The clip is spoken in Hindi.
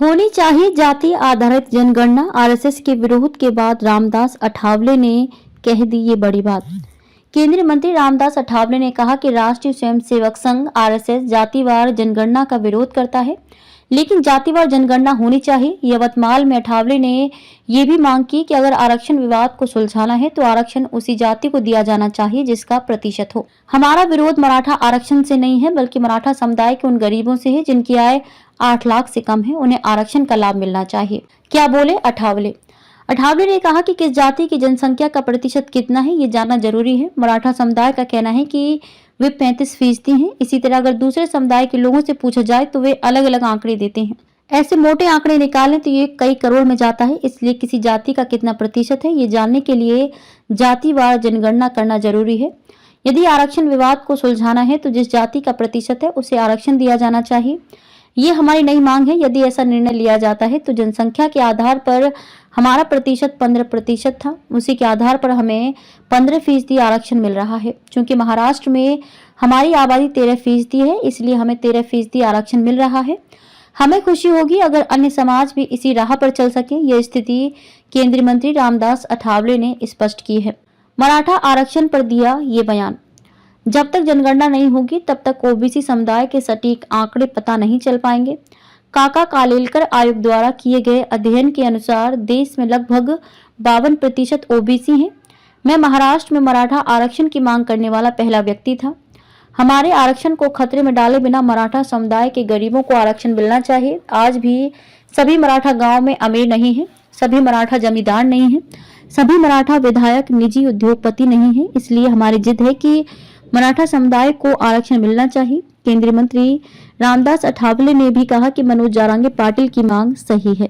होनी चाहिए जाति आधारित जनगणना। आरएसएस के विरोध के बाद रामदास अठावले ने कह दी ये बड़ी बात। केंद्रीय मंत्री रामदास अठावले ने कहा कि राष्ट्रीय स्वयंसेवक संघ आरएसएस जातिवार जनगणना का विरोध करता है, लेकिन जातिवार जनगणना होनी चाहिए। यवतमाल में अठावले ने ये भी मांग की कि अगर आरक्षण विवाद को सुलझाना है तो आरक्षण उसी जाति को दिया जाना चाहिए जिसका प्रतिशत हो। हमारा विरोध मराठा आरक्षण से नहीं है, बल्कि मराठा समुदाय के उन गरीबों से है जिनकी आय 8 लाख से कम है। उन्हें आरक्षण का लाभ मिलना चाहिए। क्या बोले अठावले? अठावले ने कहा कि किस जाति की जनसंख्या का प्रतिशत कितना है ये जानना जरूरी है। मराठा समुदाय का कहना है कि वे 35% हैं। इसी तरह अगर दूसरे समुदाय के लोगों से पूछा जाए तो वे अलग अलग आंकड़े देते हैं। ऐसे मोटे आंकड़े निकालें तो ये कई करोड़ में जाता है। इसलिए किसी जाति का कितना प्रतिशत है ये जानने के लिए जातिवार जनगणना करना जरूरी है। यदि आरक्षण विवाद को सुलझाना है तो जिस जाति का प्रतिशत है उसे आरक्षण दिया जाना चाहिए। ये हमारी नई मांग है। यदि ऐसा निर्णय लिया जाता है तो जनसंख्या के आधार पर हमारा प्रतिशत 15% था, उसी के आधार पर हमें 15% आरक्षण मिल रहा है। क्योंकि महाराष्ट्र में हमारी आबादी 13% है, इसलिए हमें 13% आरक्षण मिल रहा है। हमें खुशी होगी अगर अन्य समाज भी इसी राह पर चल सके। यह स्थिति केंद्रीय मंत्री रामदास अठावले ने स्पष्ट की है। मराठा आरक्षण पर दिया ये बयान। जब तक जनगणना नहीं होगी तब तक ओबीसी समुदाय के सटीक आंकड़े पता नहीं चल पाएंगे। काका कालेलकर आयोग द्वारा किए गए अध्ययन के अनुसार देश में लगभग 52% ओबीसी हैं। मैं महाराष्ट्र में मराठा आरक्षण की मांग करने वाला पहला व्यक्ति था। हमारे आरक्षण को खतरे में डाले बिना मराठा समुदाय के गरीबों को आरक्षण मिलना चाहिए। आज भी सभी मराठा गांव में अमीर नहीं है, सभी मराठा जमींदार नहीं है, सभी मराठा विधायक निजी उद्योगपति नहीं है। इसलिए हमारी जिद है कि मराठा समुदाय को आरक्षण मिलना चाहिए। केंद्रीय मंत्री रामदास अठावले ने भी कहा कि मनोज जारंगे पाटिल की मांग सही है।